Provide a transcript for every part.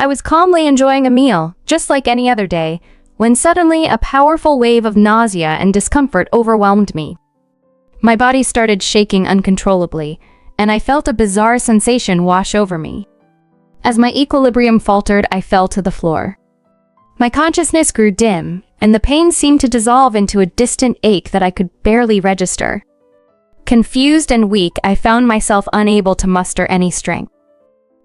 I was calmly enjoying a meal, just like any other day, when suddenly a powerful wave of nausea and discomfort overwhelmed me. My body started shaking uncontrollably, and I felt a bizarre sensation wash over me. As my equilibrium faltered, I fell to the floor. My consciousness grew dim, and the pain seemed to dissolve into a distant ache that I could barely register. Confused and weak, I found myself unable to muster any strength.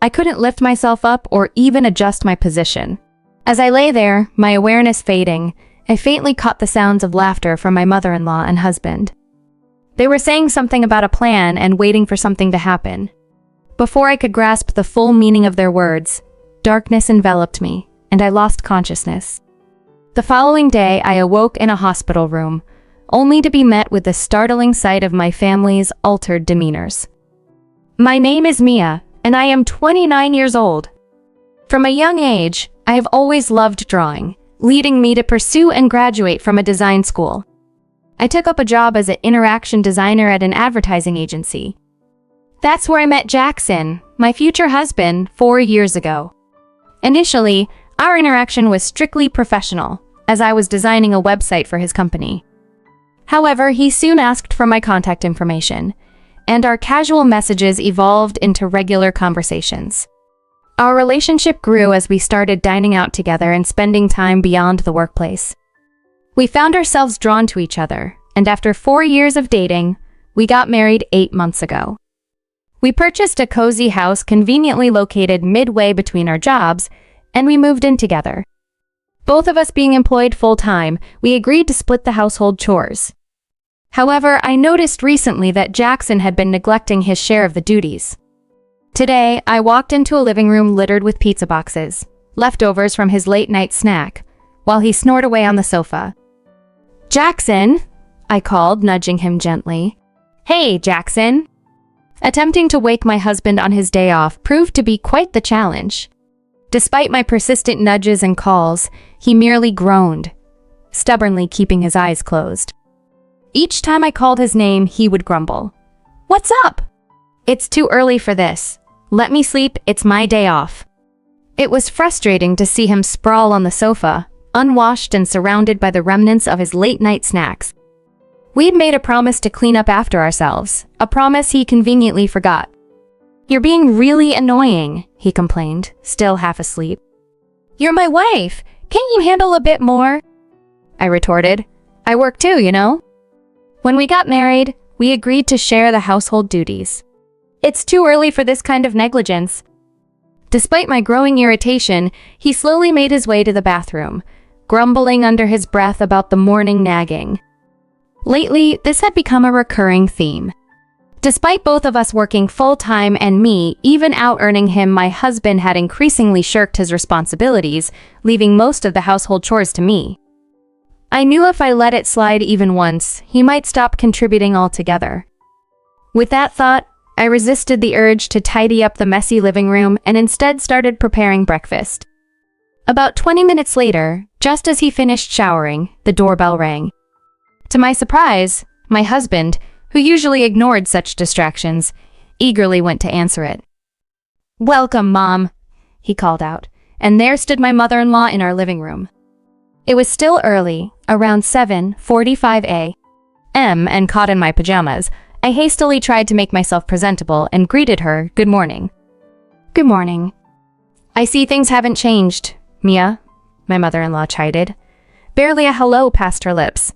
I couldn't lift myself up or even adjust my position. As I lay there, my awareness fading, I faintly caught the sounds of laughter from my mother-in-law and husband. They were saying something about a plan and waiting for something to happen. Before I could grasp the full meaning of their words, darkness enveloped me, and I lost consciousness. The following day, I awoke in a hospital room, only to be met with the startling sight of my family's altered demeanors. My name is Mia, and I am 29 years old. From a young age, I have always loved drawing, leading me to pursue and graduate from a design school. I took up a job as an interaction designer at an advertising agency. That's where I met Jackson, my future husband, 4 years ago. Initially, our interaction was strictly professional, as I was designing a website for his company. However, he soon asked for my contact information, and our casual messages evolved into regular conversations. Our relationship grew as we started dining out together and spending time beyond the workplace. We found ourselves drawn to each other, and after 4 years of dating, we got married 8 months ago. We purchased a cozy house conveniently located midway between our jobs, and we moved in together. Both of us being employed full-time, we agreed to split the household chores. However, I noticed recently that Jackson had been neglecting his share of the duties. Today, I walked into a living room littered with pizza boxes, leftovers from his late-night snack, while he snored away on the sofa. "Jackson," I called, nudging him gently. "Hey, Jackson." Attempting to wake my husband on his day off proved to be quite the challenge. Despite my persistent nudges and calls, he merely groaned, stubbornly keeping his eyes closed. Each time I called his name, he would grumble. "What's up?" "It's too early for this. Let me sleep, it's my day off." It was frustrating to see him sprawl on the sofa, unwashed and surrounded by the remnants of his late-night snacks. We'd made a promise to clean up after ourselves, a promise he conveniently forgot. "You're being really annoying," he complained, still half asleep. "You're my wife. Can't you handle a bit more?" I retorted. "I work too, you know." When we got married, we agreed to share the household duties. It's too early for this kind of negligence. Despite my growing irritation, he slowly made his way to the bathroom, grumbling under his breath about the morning nagging. Lately, this had become a recurring theme. Despite both of us working full-time and me even out-earning him, my husband had increasingly shirked his responsibilities, leaving most of the household chores to me. I knew if I let it slide even once, he might stop contributing altogether. With that thought, I resisted the urge to tidy up the messy living room and instead started preparing breakfast. About 20 minutes later, just as he finished showering, the doorbell rang. To my surprise, my husband, who usually ignored such distractions, eagerly went to answer it. "Welcome, Mom," he called out, and there stood my mother-in-law in our living room. It was still early, around 7:45 a.m., and caught in my pajamas, I hastily tried to make myself presentable and greeted her, "Good morning." "Good morning." "I see things haven't changed, Mia," my mother-in-law chided. Barely a hello passed her lips.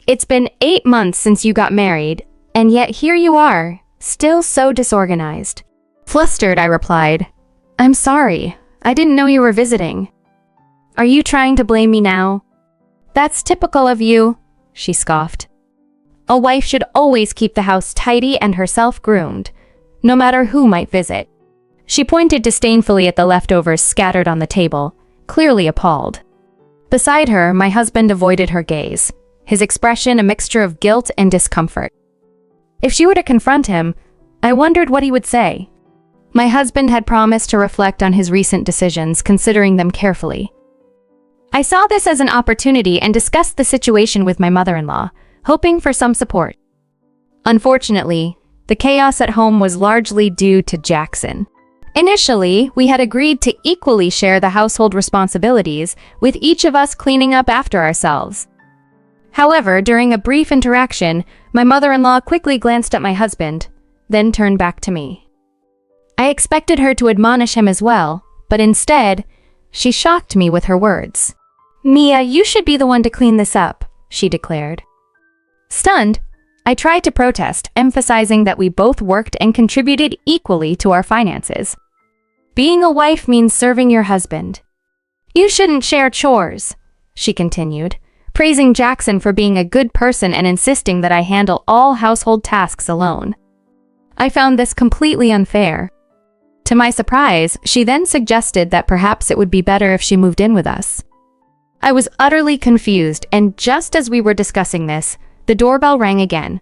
"It's been 8 months since you got married, and yet here you are, still so disorganized." Flustered, I replied, "I'm sorry. I didn't know you were visiting." "Are you trying to blame me now?" "That's typical of you," she scoffed. "A wife should always keep the house tidy and herself groomed, no matter who might visit." She pointed disdainfully at the leftovers scattered on the table, clearly appalled. Beside her, my husband avoided her gaze, his expression a mixture of guilt and discomfort. If she were to confront him, I wondered what he would say. My husband had promised to reflect on his recent decisions, considering them carefully. I saw this as an opportunity and discussed the situation with my mother-in-law, hoping for some support. Unfortunately, the chaos at home was largely due to Jackson. Initially, we had agreed to equally share the household responsibilities, with each of us cleaning up after ourselves. However, during a brief interaction, my mother-in-law quickly glanced at my husband, then turned back to me. I expected her to admonish him as well, but instead, she shocked me with her words. "Mia, you should be the one to clean this up," she declared. Stunned, I tried to protest, emphasizing that we both worked and contributed equally to our finances. "Being a wife means serving your husband. You shouldn't share chores," she continued, praising Jackson for being a good person and insisting that I handle all household tasks alone. I found this completely unfair. To my surprise, she then suggested that perhaps it would be better if she moved in with us. I was utterly confused, and just as we were discussing this, the doorbell rang again.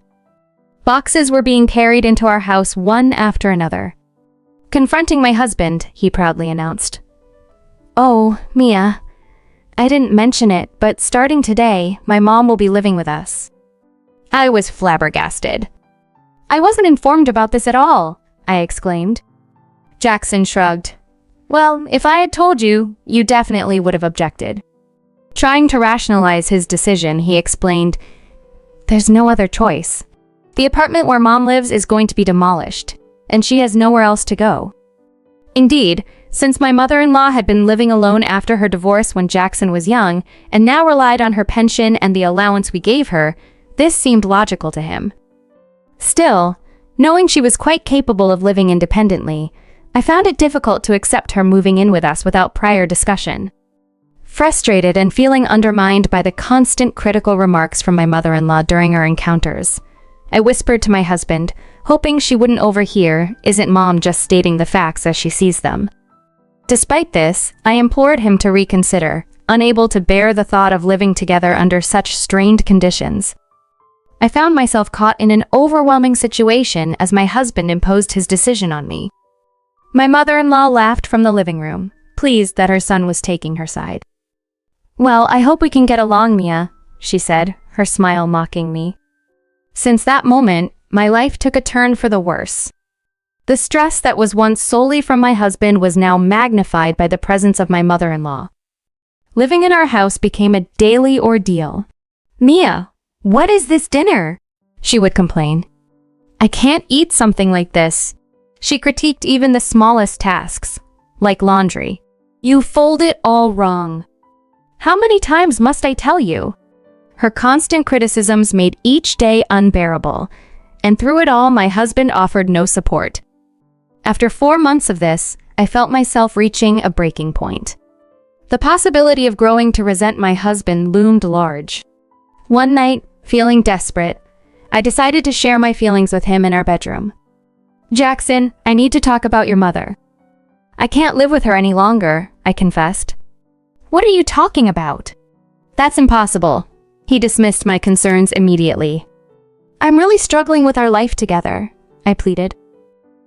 Boxes were being carried into our house one after another. Confronting my husband, he proudly announced, "Oh, Mia, I didn't mention it, but starting today, my mom will be living with us." I was flabbergasted. "I wasn't informed about this at all," I exclaimed. Jackson shrugged. "Well, if I had told you, you definitely would have objected." Trying to rationalize his decision, he explained, "There's no other choice. The apartment where Mom lives is going to be demolished, and she has nowhere else to go." Indeed, since my mother-in-law had been living alone after her divorce when Jackson was young, and now relied on her pension and the allowance we gave her, this seemed logical to him. Still, knowing she was quite capable of living independently, I found it difficult to accept her moving in with us without prior discussion. Frustrated and feeling undermined by the constant critical remarks from my mother-in-law during our encounters, I whispered to my husband, hoping she wouldn't overhear, "Isn't Mom just stating the facts as she sees them?" Despite this, I implored him to reconsider, unable to bear the thought of living together under such strained conditions. I found myself caught in an overwhelming situation as my husband imposed his decision on me. My mother-in-law laughed from the living room, pleased that her son was taking her side. "Well, I hope we can get along, Mia," she said, her smile mocking me. Since that moment, my life took a turn for the worse. The stress that was once solely from my husband was now magnified by the presence of my mother-in-law. Living in our house became a daily ordeal. "Mia, what is this dinner?" she would complain. "I can't eat something like this." She critiqued even the smallest tasks, like laundry. "You fold it all wrong. How many times must I tell you?" Her constant criticisms made each day unbearable, and through it all, my husband offered no support. After 4 months of this, I felt myself reaching a breaking point. The possibility of growing to resent my husband loomed large. One night, feeling desperate, I decided to share my feelings with him in our bedroom. "Jackson, I need to talk about your mother." "I can't live with her any longer," I confessed. "What are you talking about?" "That's impossible." He dismissed my concerns immediately. "I'm really struggling with our life together," I pleaded.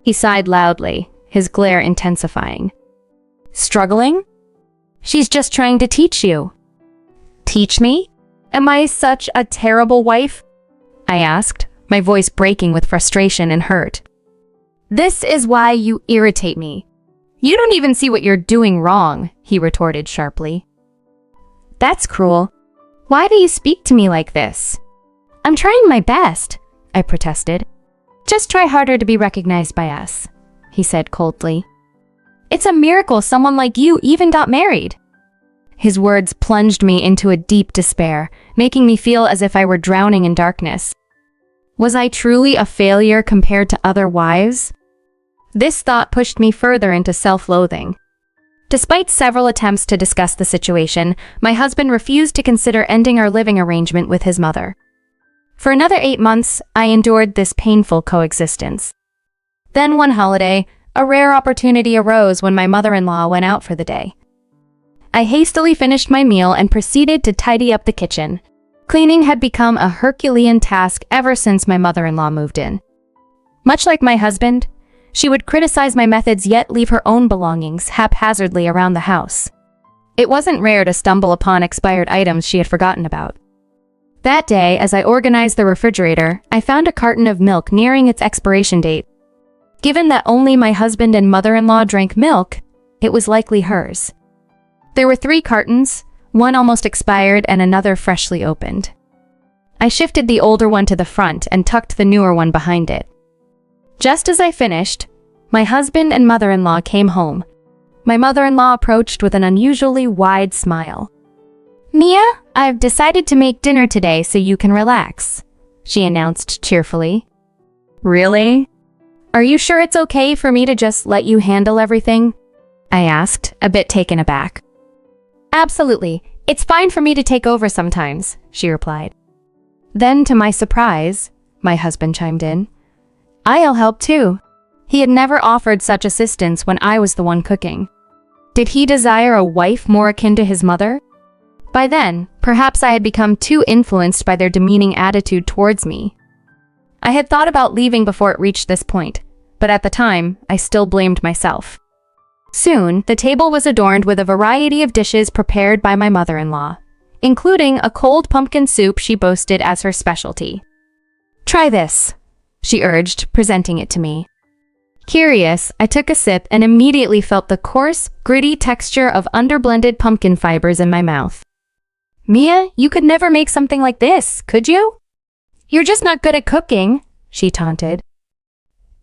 He sighed loudly, his glare intensifying. "Struggling? She's just trying to teach you." "Teach me? Am I such a terrible wife?" I asked, my voice breaking with frustration and hurt. "This is why you irritate me. You don't even see what you're doing wrong," he retorted sharply. "That's cruel. Why do you speak to me like this?" "I'm trying my best," I protested. "Just try harder to be recognized by us," he said coldly. "It's a miracle someone like you even got married." His words plunged me into a deep despair, making me feel as if I were drowning in darkness. Was I truly a failure compared to other wives? This thought pushed me further into self-loathing. Despite several attempts to discuss the situation, my husband refused to consider ending our living arrangement with his mother. For another 8 months, I endured this painful coexistence. Then one holiday, a rare opportunity arose when my mother-in-law went out for the day. I hastily finished my meal and proceeded to tidy up the kitchen. Cleaning had become a Herculean task ever since my mother-in-law moved in. Much like my husband, she would criticize my methods yet leave her own belongings haphazardly around the house. It wasn't rare to stumble upon expired items she had forgotten about. That day, as I organized the refrigerator, I found a carton of milk nearing its expiration date. Given that only my husband and mother-in-law drank milk, it was likely hers. There were 3 cartons, one almost expired and another freshly opened. I shifted the older one to the front and tucked the newer one behind it. Just as I finished, my husband and mother-in-law came home. My mother-in-law approached with an unusually wide smile. "Mia, I've decided to make dinner today so you can relax," she announced cheerfully. "Really? Are you sure it's okay for me to just let you handle everything?" I asked, a bit taken aback. "Absolutely. It's fine for me to take over sometimes," she replied. Then, to my surprise, my husband chimed in. "I'll help too." He had never offered such assistance when I was the one cooking. Did he desire a wife more akin to his mother? By then, perhaps I had become too influenced by their demeaning attitude towards me. I had thought about leaving before it reached this point, but at the time, I still blamed myself. Soon, the table was adorned with a variety of dishes prepared by my mother-in-law, including a cold pumpkin soup she boasted as her specialty. "Try this," she urged, presenting it to me. Curious, I took a sip and immediately felt the coarse, gritty texture of underblended pumpkin fibers in my mouth. "Mia, you could never make something like this, could you? You're just not good at cooking," she taunted.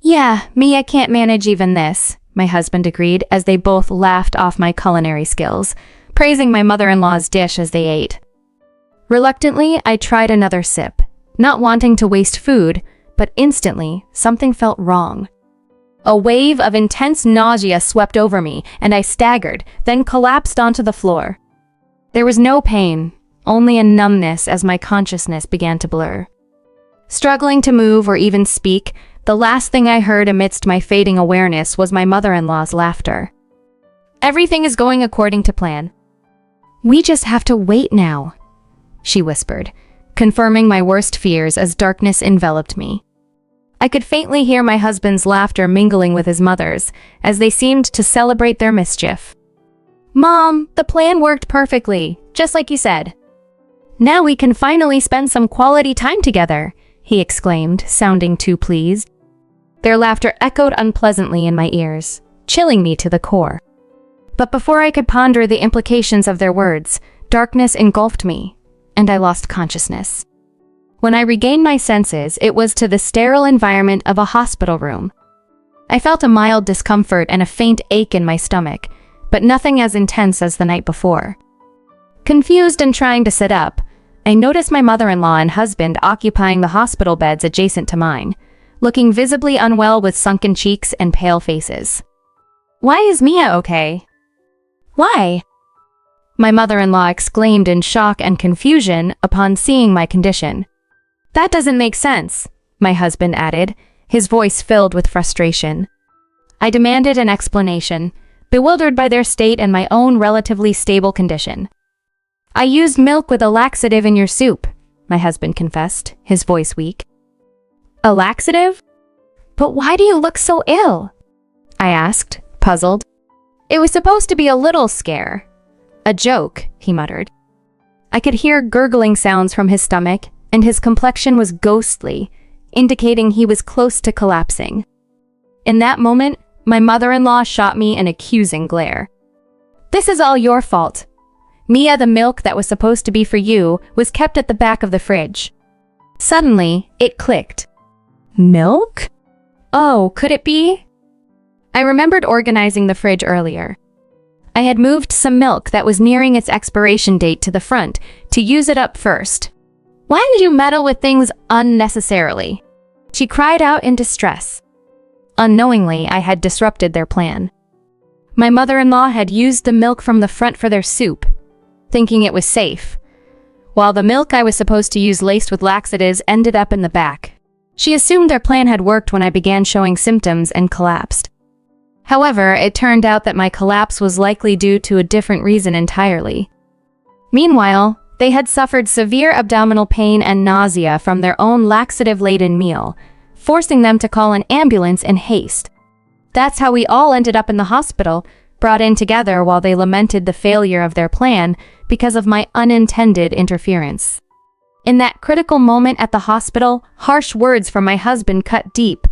"Yeah, Mia can't manage even this," my husband agreed as they both laughed off my culinary skills, praising my mother-in-law's dish as they ate. Reluctantly, I tried another sip, not wanting to waste food, but instantly, something felt wrong. A wave of intense nausea swept over me, and I staggered, then collapsed onto the floor. There was no pain, only a numbness as my consciousness began to blur. Struggling to move or even speak, the last thing I heard amidst my fading awareness was my mother-in-law's laughter. "Everything is going according to plan. We just have to wait now," she whispered, confirming my worst fears as darkness enveloped me. I could faintly hear my husband's laughter mingling with his mother's, as they seemed to celebrate their mischief. "Mom, the plan worked perfectly, just like you said. Now we can finally spend some quality time together," he exclaimed, sounding too pleased. Their laughter echoed unpleasantly in my ears, chilling me to the core. But before I could ponder the implications of their words, darkness engulfed me, and I lost consciousness. When I regained my senses, it was to the sterile environment of a hospital room. I felt a mild discomfort and a faint ache in my stomach, but nothing as intense as the night before. Confused and trying to sit up, I noticed my mother-in-law and husband occupying the hospital beds adjacent to mine, looking visibly unwell with sunken cheeks and pale faces. "Why is Mia okay?" "Why?" my mother-in-law exclaimed in shock and confusion upon seeing my condition. "That doesn't make sense," my husband added, his voice filled with frustration. I demanded an explanation, bewildered by their state and my own relatively stable condition. "I used milk with a laxative in your soup," my husband confessed, his voice weak. "A laxative? But why do you look so ill?" I asked, puzzled. "It was supposed to be a little scare. A joke," he muttered. I could hear gurgling sounds from his stomach, and his complexion was ghostly, indicating he was close to collapsing. In that moment, my mother-in-law shot me an accusing glare. "This is all your fault. Mia, the milk that was supposed to be for you, was kept at the back of the fridge." Suddenly, it clicked. Milk? Oh, could it be? I remembered organizing the fridge earlier. I had moved some milk that was nearing its expiration date to the front to use it up first. "Why did you meddle with things unnecessarily?" she cried out in distress. Unknowingly, I had disrupted their plan. My mother-in-law had used the milk from the front for their soup, thinking it was safe, while the milk I was supposed to use laced with laxatives ended up in the back. She assumed their plan had worked when I began showing symptoms and collapsed. However, it turned out that my collapse was likely due to a different reason entirely. Meanwhile, they had suffered severe abdominal pain and nausea from their own laxative-laden meal, forcing them to call an ambulance in haste. That's how we all ended up in the hospital, brought in together while they lamented the failure of their plan because of my unintended interference. In that critical moment at the hospital, harsh words from my husband cut deep.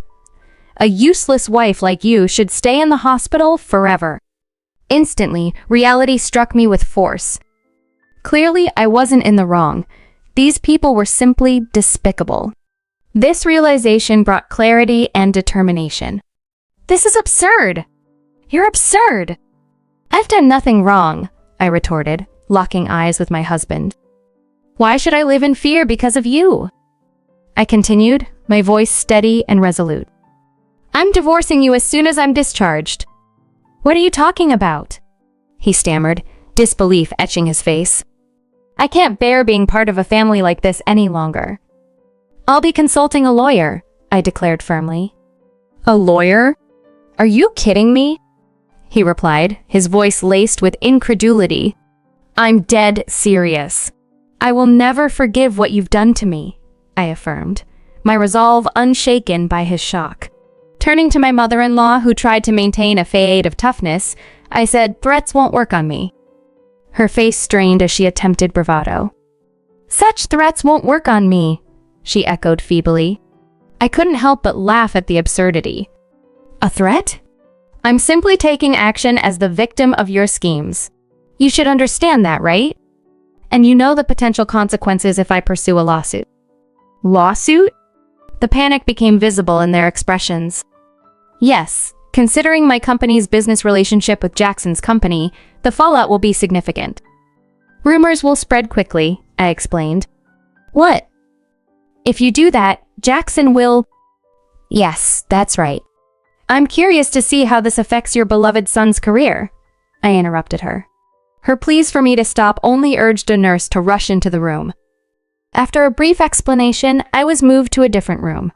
A useless wife like you should stay in the hospital forever. Instantly, reality struck me with force. Clearly, I wasn't in the wrong. These people were simply despicable. This realization brought clarity and determination. This is absurd! You're absurd! I've done nothing wrong, I retorted, locking eyes with my husband. Why should I live in fear because of you? I continued, my voice steady and resolute. I'm divorcing you as soon as I'm discharged. What are you talking about? He stammered, disbelief etching his face. I can't bear being part of a family like this any longer. I'll be consulting a lawyer, I declared firmly. A lawyer? Are you kidding me? He replied, his voice laced with incredulity. I'm dead serious. I will never forgive what you've done to me, I affirmed, my resolve unshaken by his shock. Turning to my mother-in-law, who tried to maintain a facade of toughness, I said, threats won't work on me. Her face strained as she attempted bravado. Such threats won't work on me, she echoed feebly. I couldn't help but laugh at the absurdity. A threat? I'm simply taking action as the victim of your schemes. You should understand that, right? And you know the potential consequences if I pursue a lawsuit. Lawsuit? The panic became visible in their expressions. Yes, considering my company's business relationship with Jackson's company, the fallout will be significant. Rumors will spread quickly, I explained. What? If you do that, Jackson will... Yes, that's right. I'm curious to see how this affects your beloved son's career, I interrupted her. Her pleas for me to stop only urged a nurse to rush into the room. After a brief explanation, I was moved to a different room.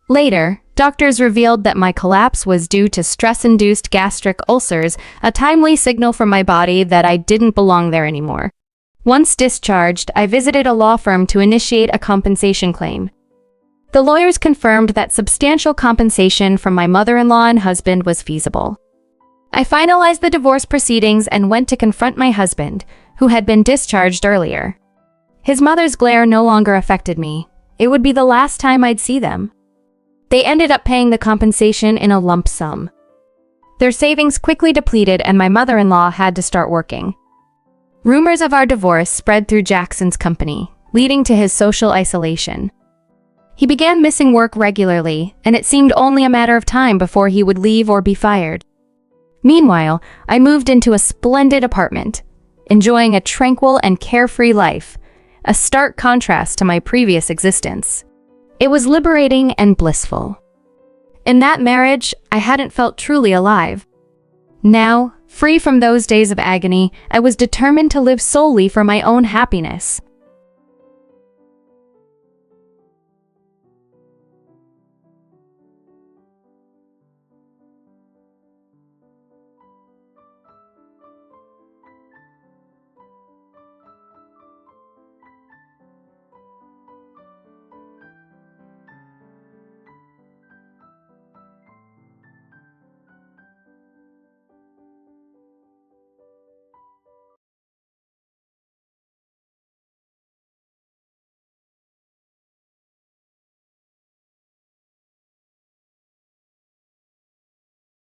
Later, doctors revealed that my collapse was due to stress-induced gastric ulcers, a timely signal from my body that I didn't belong there anymore. Once discharged, I visited a law firm to initiate a compensation claim. The lawyers confirmed that substantial compensation from my mother-in-law and husband was feasible. I finalized the divorce proceedings and went to confront my husband, who had been discharged earlier. His mother's glare no longer affected me. It would be the last time I'd see them. They ended up paying the compensation in a lump sum. Their savings quickly depleted and my mother-in-law had to start working. Rumors of our divorce spread through Jackson's company, leading to his social isolation. He began missing work regularly, and it seemed only a matter of time before he would leave or be fired. Meanwhile, I moved into a splendid apartment, enjoying a tranquil and carefree life, a stark contrast to my previous existence. It was liberating and blissful. In that marriage, I hadn't felt truly alive. Now, free from those days of agony, I was determined to live solely for my own happiness.